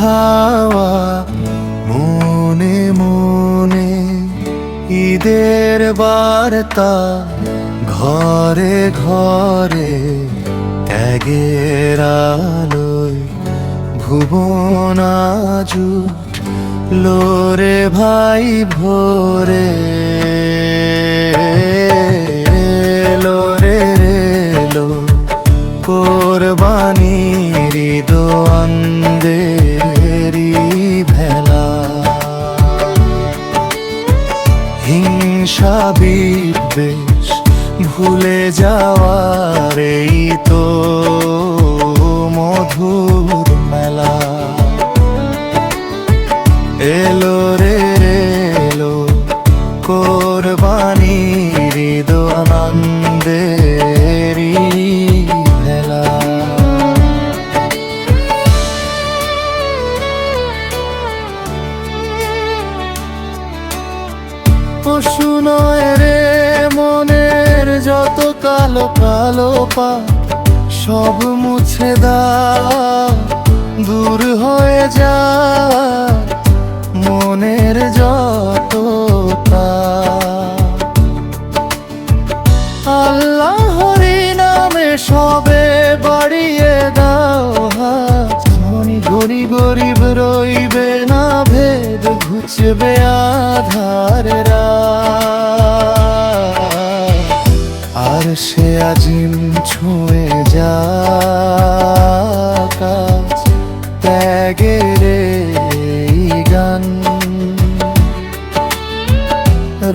হাওয়া মনে মনে ঈদের বার্তা ঘরে ঘরে ত্যাগের আলোয় ভুবন জুট লোরে ভাই ভোরে লোরে লো কোরবানির দোয়ান্দেরি ভেলা হিংসা বিদ্বেষ ভুলে যাওয়ার এই তো মধুর মেলা এলো রে এলো কোরবানির দোয়ান্দেরি ভেলা পশু নয় রে মনের যত কালো কালো পাপ সব মুছে দাও দূর হয়ে যায় মনের যত তাপ আল্লাহরি নামে সবে বাড়িয়ে দাও হাত ধনী ধনী গরিব রইবে না ভেদ ঘুচবে আধার আর সে আজিম ছুঁয়ে যা কাজ ত্যাগের এই গান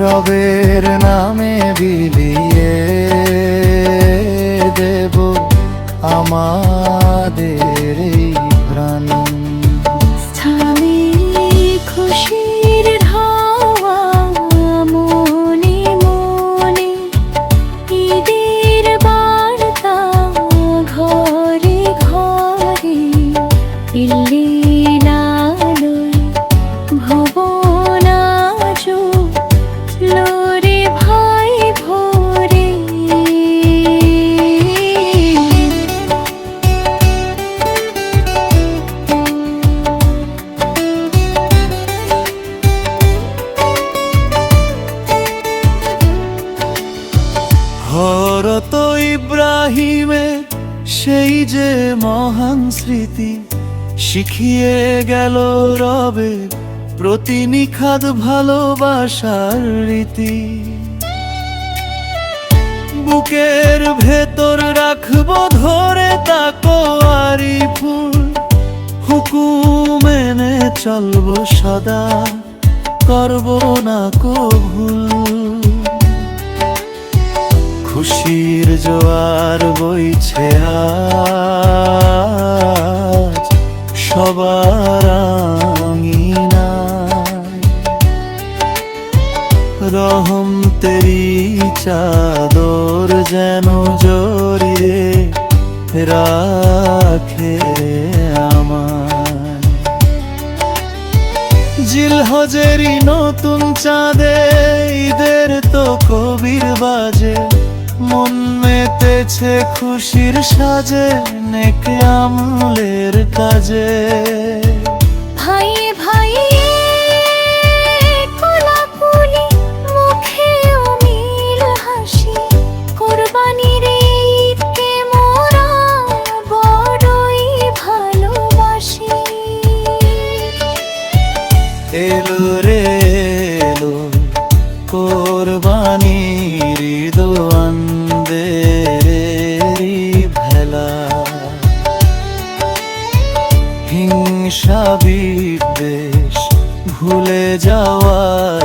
রবের নামে বিলিয়ে দেব আমাদের এই প্রাণ খুশির হাওয়া মনে মনে ঈদের বার্তা ঘরে ঘরে দিল্লির আলোয় ভুবন জুট লোরে ভাই ভোরে হরত ইব্রাহিমের সেই যে মহান স্মৃতি শিখিয়ে গেল রবে প্রতি নিখাদ ভালোবাসার রীতি বুকের ভেতর রাখবো ধরে তাকো আরি ফুল হুকুম এনে চলবো সদা করবো না কো ভুল খুশির জোয়ার বইছে আজ সবার আঙিনায় রহম তেরি চাদর যেন জড়িয়ে রাখে আমায় জিলহজেরই নতুন চাঁদে ঈদের তো কবির বাজে মন মেতেছে খুশির সাজে নেকে আমলের কাজে ভাই ভাই কোলাকুলি মুখে মিল হাসি কোরবানির ঈদকে মোরা বড়ই ভালোবাসি এলো রে এলো কোরবানির দোয়ান্দেরি ভেলা হিংসা বিদ্বেষ ভুলে যাওয়ার